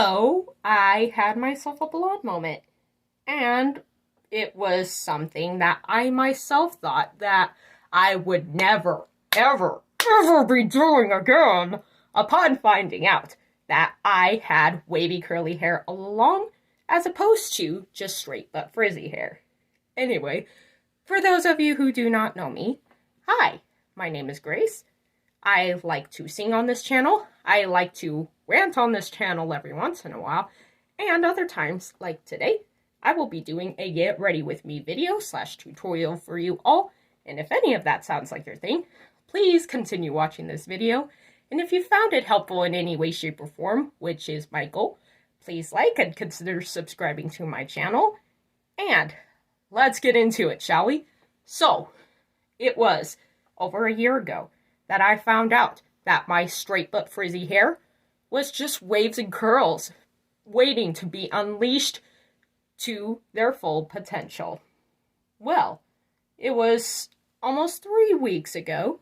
So I had myself a blonde moment, and it was something that I myself thought that I would never, ever, ever be doing again upon finding out that I had wavy curly hair all along as opposed to just straight but frizzy hair. Anyway, for those of you who do not know me, hi, my name is Grace. I like to sing on this channel. I like to rant on this channel every once in a while. And other times, like today, I will be doing a get ready with me video / tutorial for you all. And if any of that sounds like your thing, please continue watching this video. And if you found it helpful in any way, shape, or form, which is my goal, please like and consider subscribing to my channel. And let's get into it, shall we? So, it was over a year ago that I found out that my straight but frizzy hair was just waves and curls waiting to be unleashed to their full potential. Well, it was almost 3 weeks ago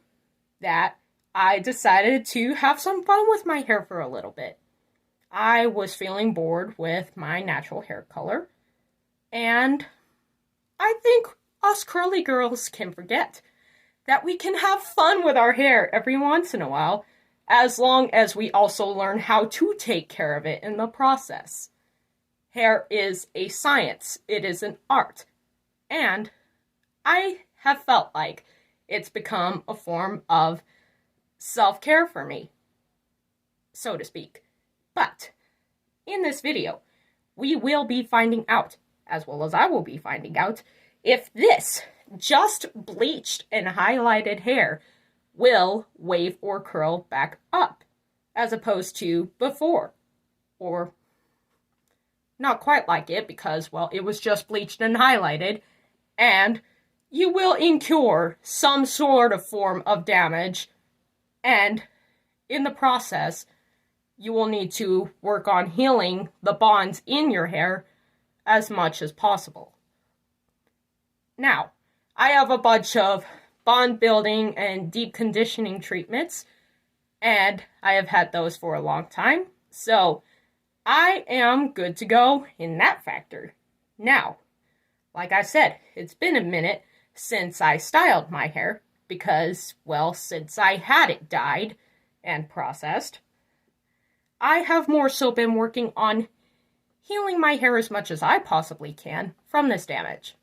that I decided to have some fun with my hair for a little bit. I was feeling bored with my natural hair color, and I think us curly girls can forget that we can have fun with our hair every once in a while, as long as we also learn how to take care of it in the process. Hair is a science. It is an art. And I have felt like it's become a form of self-care for me, so to speak. But in this video, we will be finding out, as well as I will be finding out, if this just bleached and highlighted hair will wave or curl back up, as opposed to before. Or not quite like it, because, well, it was just bleached and highlighted, and you will incur some sort of form of damage, and in the process, you will need to work on healing the bonds in your hair as much as possible. Now, I have a bunch of bond building and deep conditioning treatments, and I have had those for a long time, so I am good to go in that factor. Now, like I said, it's been a minute since I styled my hair, because, well, since I had it dyed and processed, I have more so been working on healing my hair as much as I possibly can from this damage.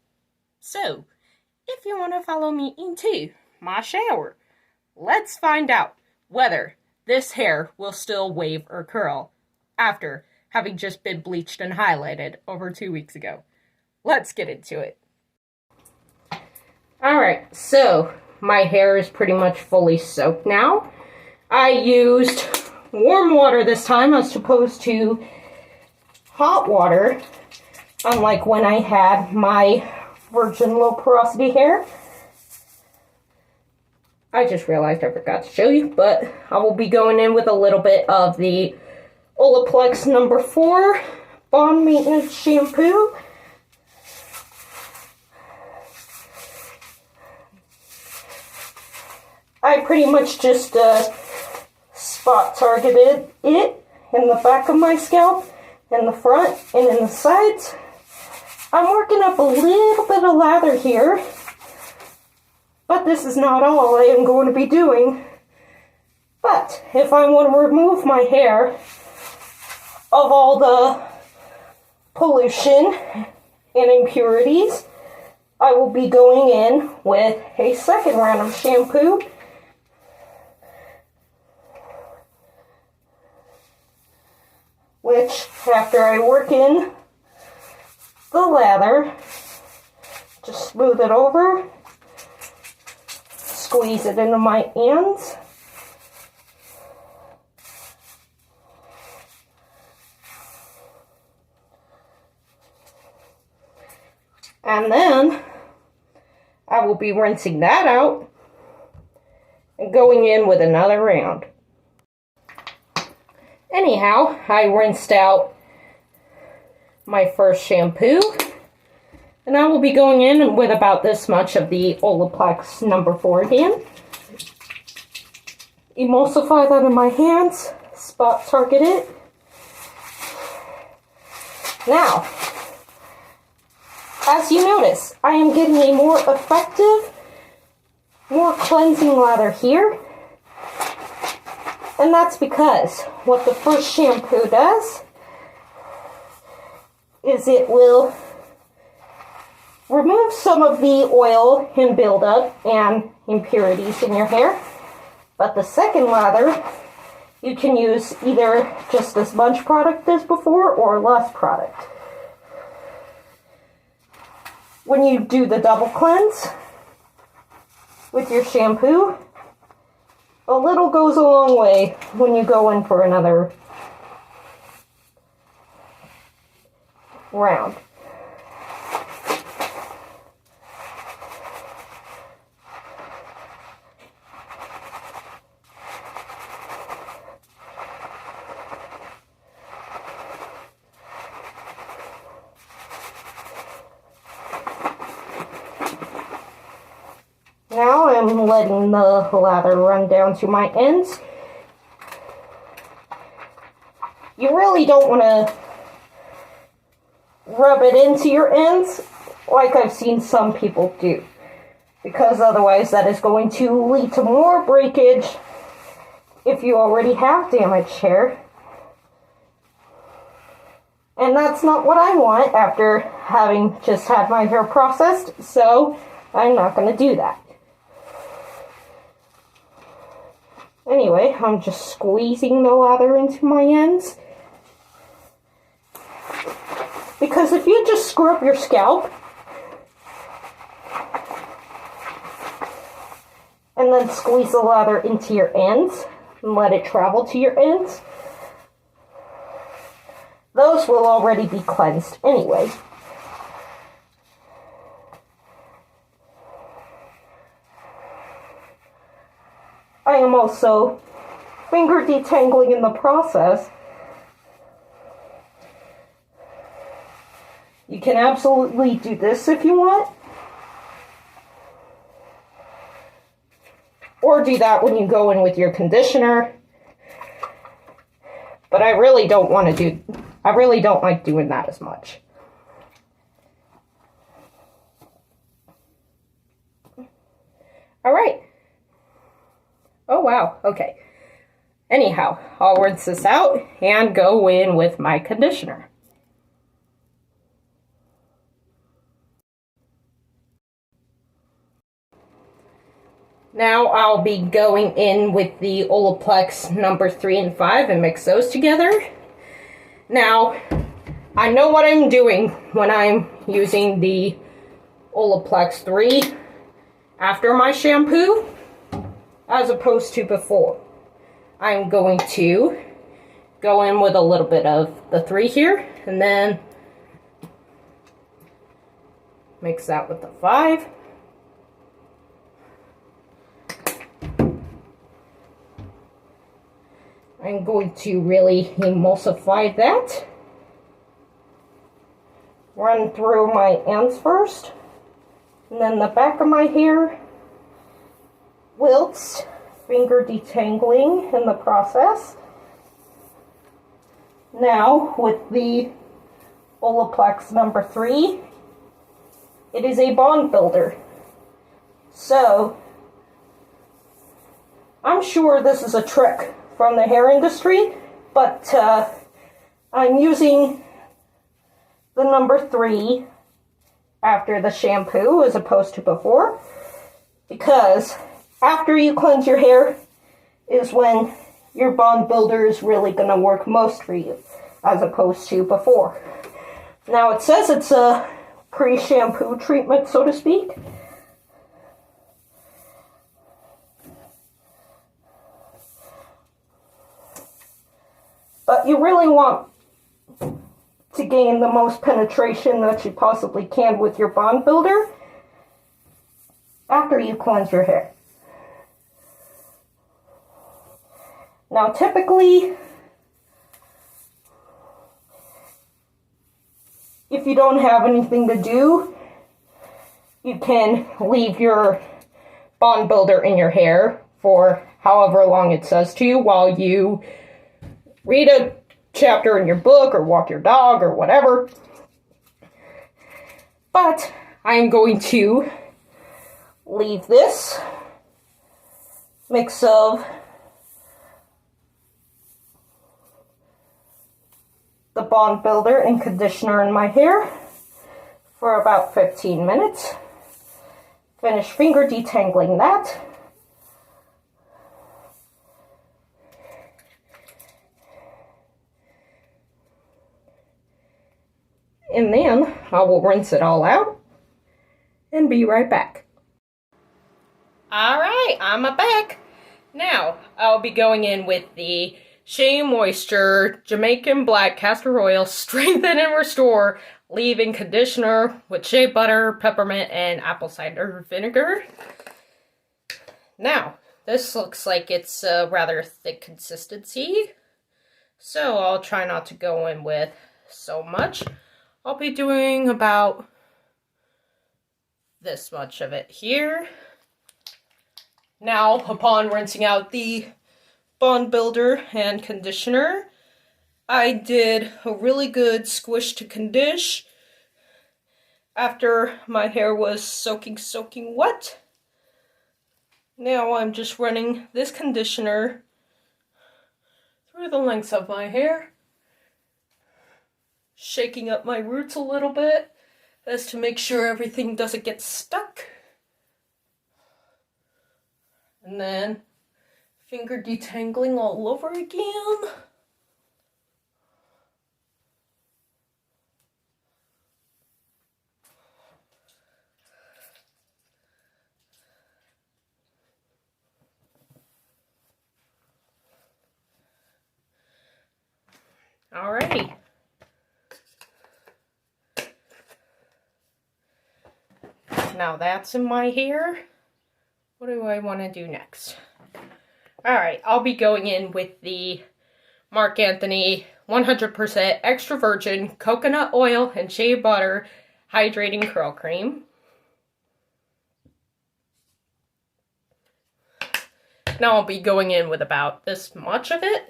So, if you want to follow me into my shower, let's find out whether this hair will still wave or curl after having just been bleached and highlighted over 2 weeks ago. Let's get into it. Alright, so my hair is pretty much fully soaked now. I used warm water this time as opposed to hot water, unlike when I had my virgin low porosity hair. I just realized I forgot to show you, but I will be going in with a little bit of the Olaplex No. 4 Bond Maintenance Shampoo. I pretty much just spot targeted it in the back of my scalp, in the front, and in the sides. I'm working up a little bit of lather here, but this is not all I am going to be doing. But if I want to remove my hair of all the pollution and impurities, I will be going in with a second round of shampoo, which, after I work in the lather, just smooth it over, squeeze it into my hands, and then I will be rinsing that out and going in with another round. Anyhow, I rinsed out my first shampoo, and I will be going in with about this much of the Olaplex No. 4 again. Emulsify that in my hands, spot target it, Now, as you notice, I am getting a more effective, more cleansing lather here. And that's because what the first shampoo does is it will remove some of the oil and buildup and impurities in your hair. But the second lather, you can use either just as much product as before or less product. When you do the double cleanse with your shampoo, a little goes a long way when you go in for another round. Now I'm letting the lather run down to my ends. You really don't want to rub it into your ends like I've seen some people do, because otherwise that is going to lead to more breakage if you already have damaged hair. And that's not what I want after having just had my hair processed, so I'm not going to do that. Anyway, I'm just squeezing the lather into my ends. Because if you just scrub your scalp and then squeeze the lather into your ends and let it travel to your ends, those will already be cleansed anyway. I am also finger detangling in the process. You can absolutely do this if you want, or do that when you go in with your conditioner. But I really don't like doing that as much. All right. Oh, wow. Okay. Anyhow, I'll rinse this out and go in with my conditioner. Now I'll be going in with the Olaplex number 3 and 5 and mix those together. Now, I know what I'm doing when I'm using the Olaplex 3 after my shampoo, as opposed to before. I'm going to go in with a little bit of the 3 here, and then mix that with the 5. I'm going to really emulsify that. Run through my ends first, and then the back of my hair. Wilts, finger detangling in the process. Now, with the Olaplex number 3, it is a bond builder. So, I'm sure this is a trick from the hair industry, but I'm using the number 3 after the shampoo as opposed to before, because after you cleanse your hair is when your bond builder is really going to work most for you, as opposed to before. Now, it says it's a pre-shampoo treatment, so to speak. But you really want to gain the most penetration that you possibly can with your bond builder after you cleanse your hair. Now, typically, if you don't have anything to do, you can leave your bond builder in your hair for however long it says to you while you read a chapter in your book or walk your dog or whatever. But I am going to leave this mix of the Bond Builder and conditioner in my hair for about 15 minutes. Finish finger detangling that. And then I will rinse it all out and be right back. Alright, I'm back. Now, I'll be going in with the Shea Moisture Jamaican Black Castor Oil Strengthen and Restore Leave-In Conditioner with shea butter, peppermint, and apple cider vinegar. Now, this looks like it's a rather thick consistency, so I'll try not to go in with so much. I'll be doing about this much of it here. Now, upon rinsing out the Bond Builder and conditioner, I did a really good squish to condition after my hair was soaking wet. Now I'm just running this conditioner through the lengths of my hair, shaking up my roots a little bit as to make sure everything doesn't get stuck. And then finger detangling all over again. Alrighty. Now that's in my hair. What do I want to do next? Alright, I'll be going in with the Marc Anthony 100% extra virgin coconut oil and shea butter hydrating curl cream. Now I'll be going in with about this much of it.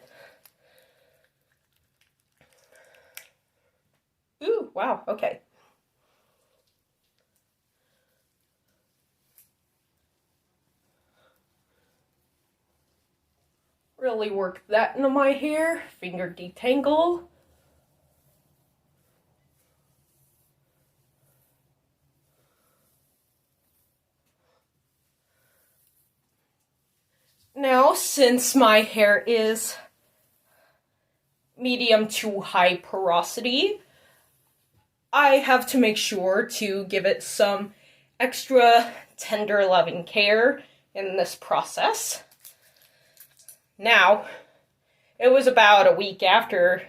Ooh, wow, okay. Really work that into my hair. Finger detangle. Now, since my hair is medium to high porosity, I have to make sure to give it some extra tender loving care in this process. Now, it was about a week after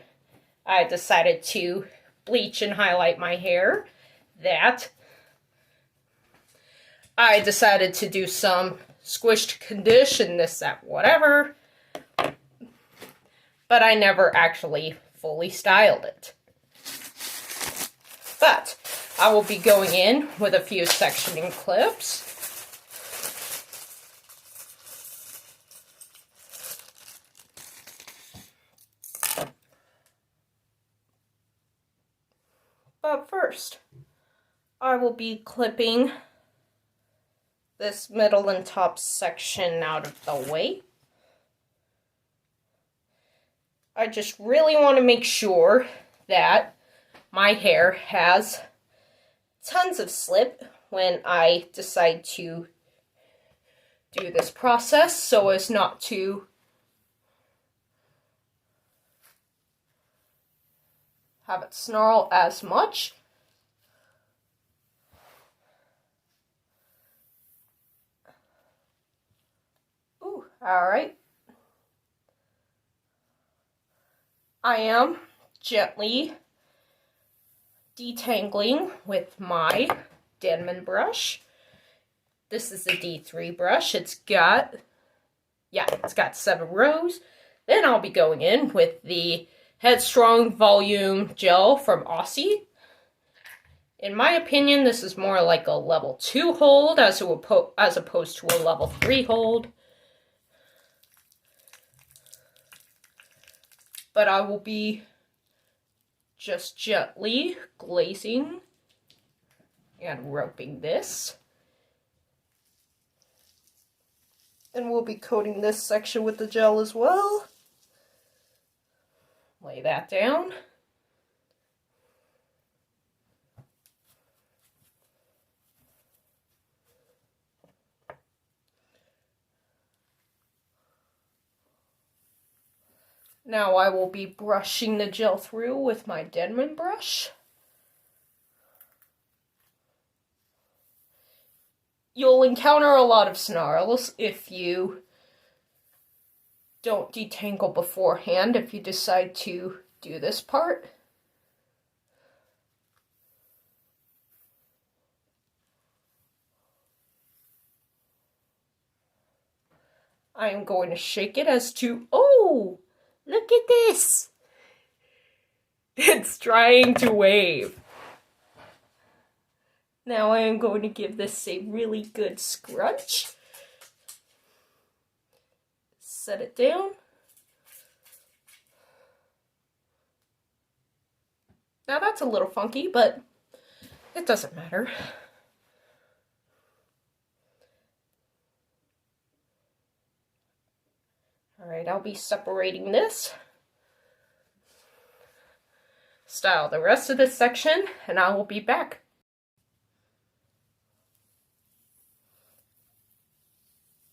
I decided to bleach and highlight my hair that I decided to do some squished condition, this, that, whatever, but I never actually fully styled it. But I will be going in with a few sectioning clips. But first, I will be clipping this middle and top section out of the way. I just really want to make sure that my hair has tons of slip when I decide to do this process, so as not to have it snarl as much. Ooh, alright. I am gently detangling with my Denman brush. This is a D3 brush. It's got 7 rows. Then I'll be going in with the Headstrong Volume Gel from Aussie. In my opinion, this is more like a level 2 hold as opposed to a level 3 hold. But I will be just gently glazing and roping this. And we'll be coating this section with the gel as well. Lay that down. Now I will be brushing the gel through with my Denman brush. You'll encounter a lot of snarls if you don't detangle beforehand, if you decide to do this part. I am going to shake it as to, oh, look at this! It's trying to wave. Now I am going to give this a really good scrunch. Set it down. Now that's a little funky, but it doesn't matter. Alright, I'll be separating this. Style the rest of this section, and I will be back.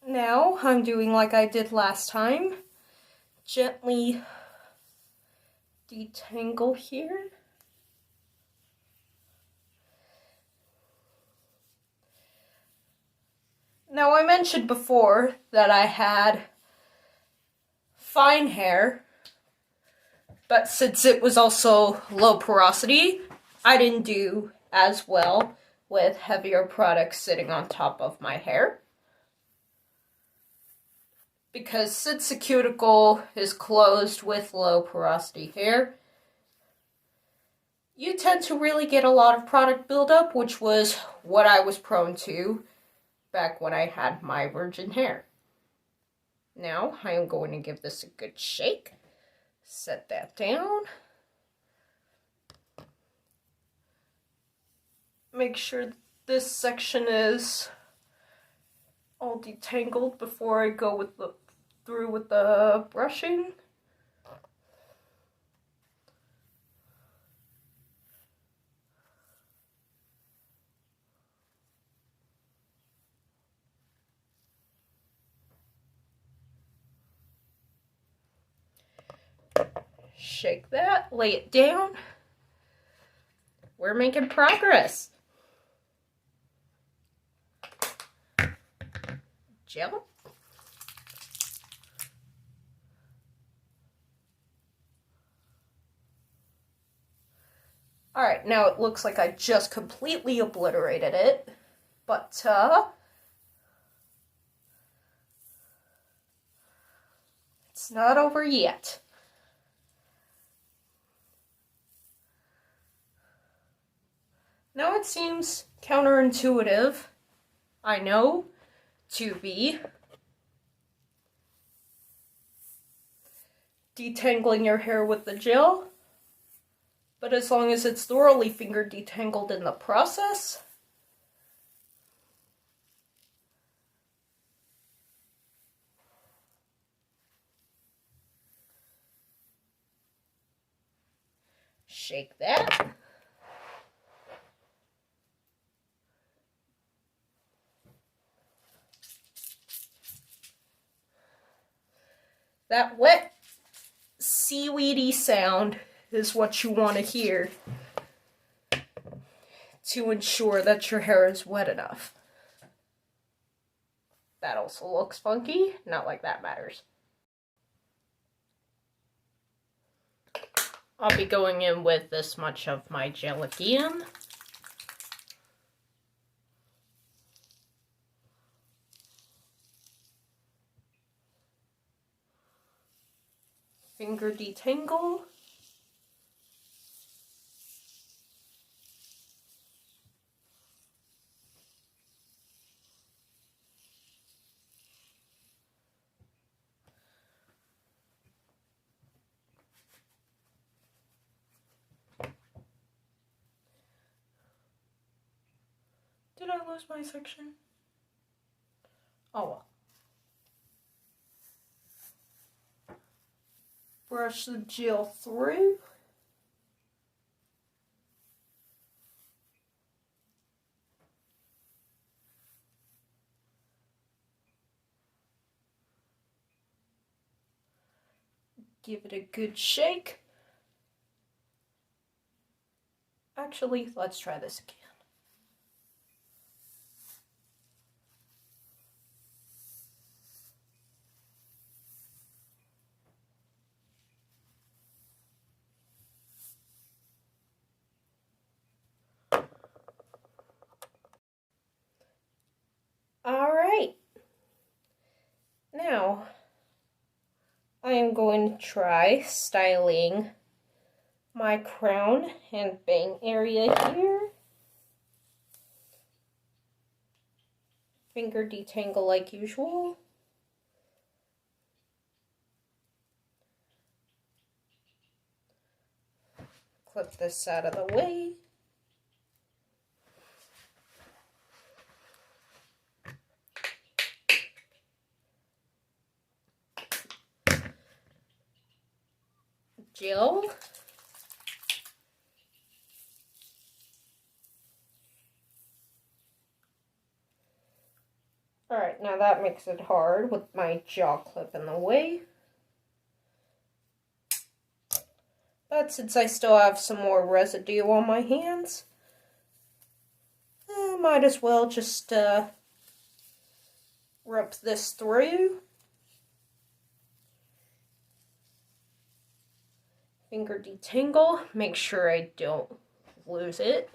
Now, I'm doing like I did last time. Gently detangle here. Now, I mentioned before that I had fine hair, but since it was also low porosity, I didn't do as well with heavier products sitting on top of my hair. Because since the cuticle is closed with low porosity hair, you tend to really get a lot of product buildup, which was what I was prone to back when I had my virgin hair. Now, I am going to give this a good shake. Set that down. Make sure this section is all detangled before I go through with the brushing. Shake that, lay it down. We're making progress. Gel. Alright, now it looks like I just completely obliterated it, but it's not over yet. Now it seems counterintuitive, I know, to be detangling your hair with the gel, but as long as it's thoroughly finger detangled in the process, shake that. That wet, seaweedy sound is what you want to hear to ensure that your hair is wet enough. That also looks funky. Not like that matters. I'll be going in with this much of my gel again. Finger detangle. lose my section? Oh well. Brush the gel through. Give it a good shake. Actually, let's try this again. All right. Now, I am going to try styling my crown and bang area here. Finger detangle like usual. Clip this out of the way. Gel. Alright, now that makes it hard with my jaw clip in the way. But since I still have some more residue on my hands, I might as well just rub this through. Finger detangle, make sure I don't lose it.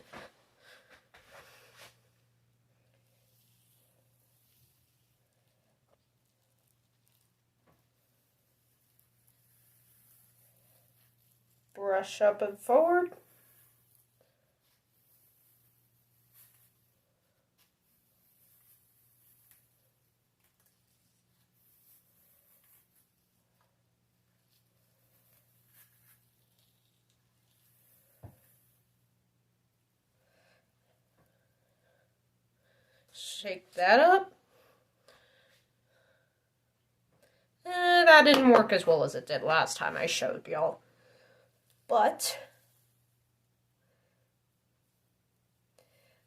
Brush up and forward. Shake that up. That didn't work as well as it did last time I showed y'all. But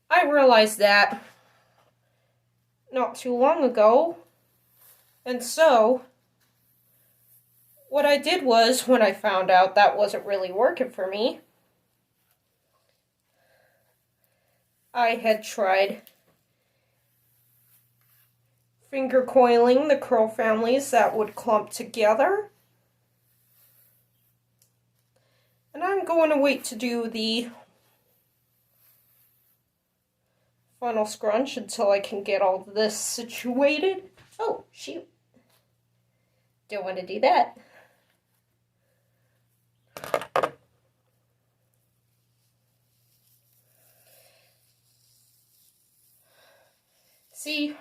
I realized that not too long ago. And so what I did was, when I found out that wasn't really working for me, I had tried finger coiling the curl families that would clump together. And I'm going to wait to do the final scrunch until I can get all this situated. Oh, shoot. Don't want to do that. See,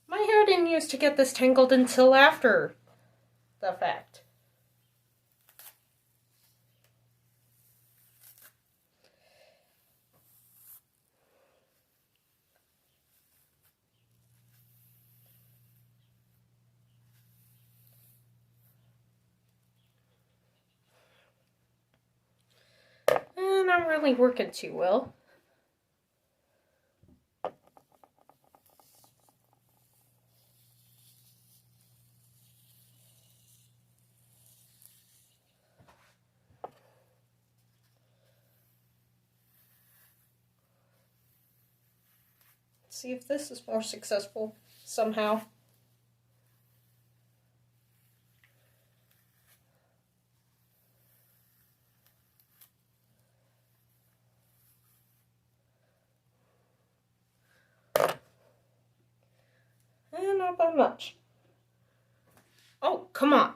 my hair didn't used to get this tangled until after the fact. And I'm really working too well. See if this is more successful somehow. And not by much. Oh, come on.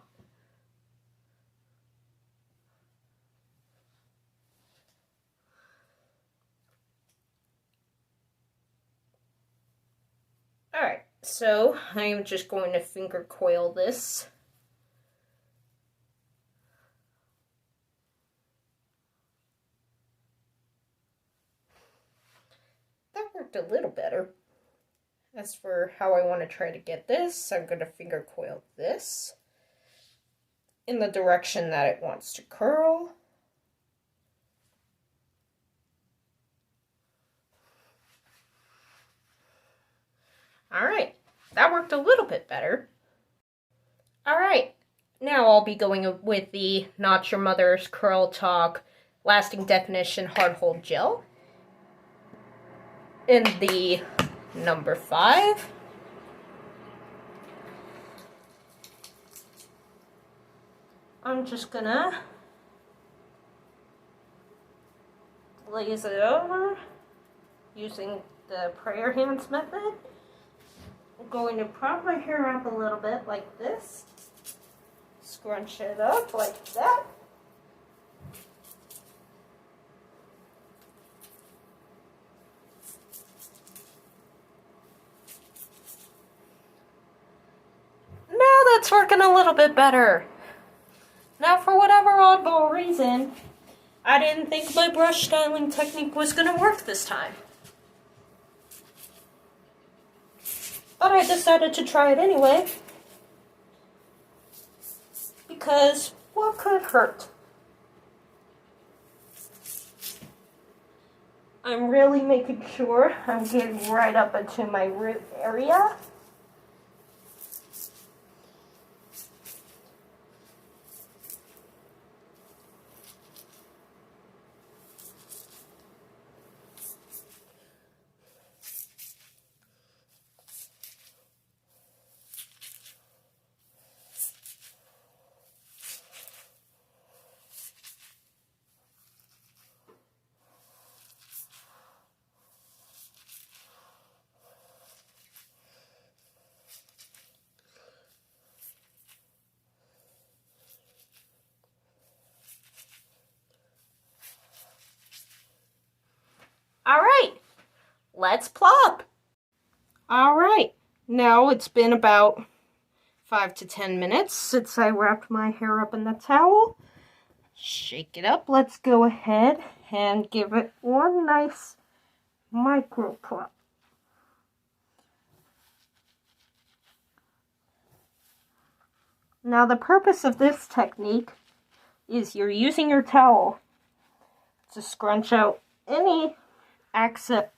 Alright, so I am just going to finger coil this. That worked a little better. As for how I want to try to get this, I'm going to finger coil this in the direction that it wants to curl. Alright, that worked a little bit better. Alright, now I'll be going with the Not Your Mother's Curl Talk Lasting Definition Hard Hold Gel in the number 5. I'm just gonna glaze it over using the prayer hands method. I'm going to prop my hair up a little bit like this, scrunch it up like that. Now that's working a little bit better. Now, for whatever oddball reason, I didn't think my brush styling technique was going to work this time. But I decided to try it anyway, because what could hurt? I'm really making sure I'm getting right up into my root area. Alright, let's plop. Alright, now it's been about 5 to 10 minutes since I wrapped my hair up in the towel. Shake it up. Let's go ahead and give it one nice micro plop. Now the purpose of this technique is you're using your towel to scrunch out any excess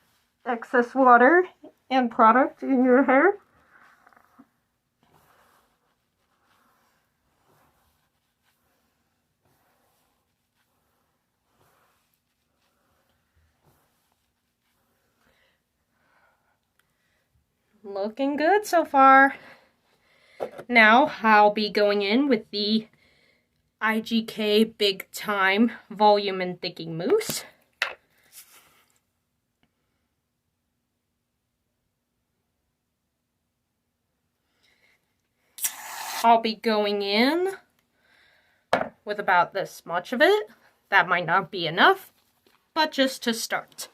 water and product in your hair. Looking good so far. Now I'll be going in with the IGK Big Time Volume and Thicking Mousse. I'll be going in with about this much of it. That might not be enough, but just to start.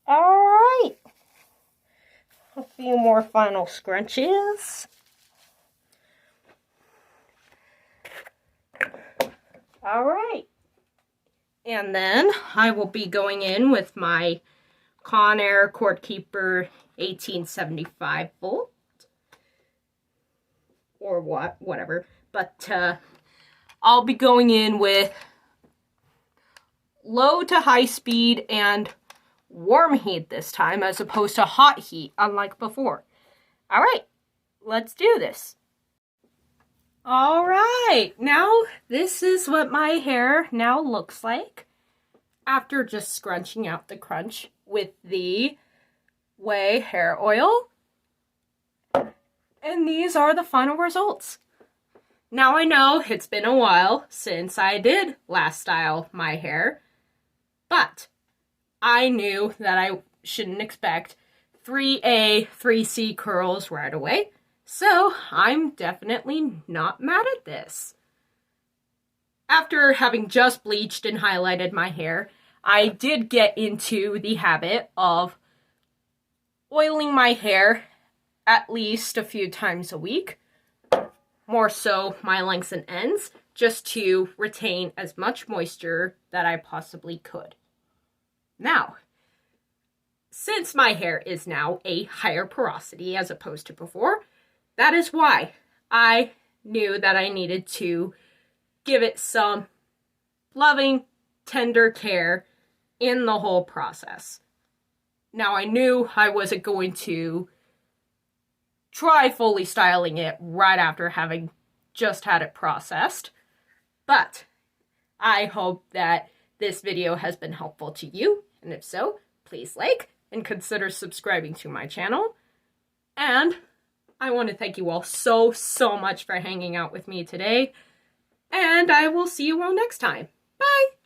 Alright, a few more final scrunches. Alright, and then I will be going in with my Conair Cord Keeper 1875 volt, or whatever, but I'll be going in with low to high speed and warm heat this time, as opposed to hot heat, unlike before. Alright, let's do this. Alright, now this is what my hair now looks like after just scrunching out the crunch with the Way hair oil. And these are the final results. Now I know it's been a while since I did last style my hair, but I knew that I shouldn't expect 3A, 3C curls right away. So I'm definitely not mad at this. After having just bleached and highlighted my hair, I did get into the habit of oiling my hair at least a few times a week, more so my lengths and ends, just to retain as much moisture that I possibly could. Now, since my hair is now a higher porosity as opposed to before, that is why I knew that I needed to give it some loving, tender care in the whole process. Now, I knew I wasn't going to try fully styling it right after having just had it processed, but I hope that this video has been helpful to you, and if so, please like and consider subscribing to my channel. And I want to thank you all so much for hanging out with me today, and I will see you all next time. Bye!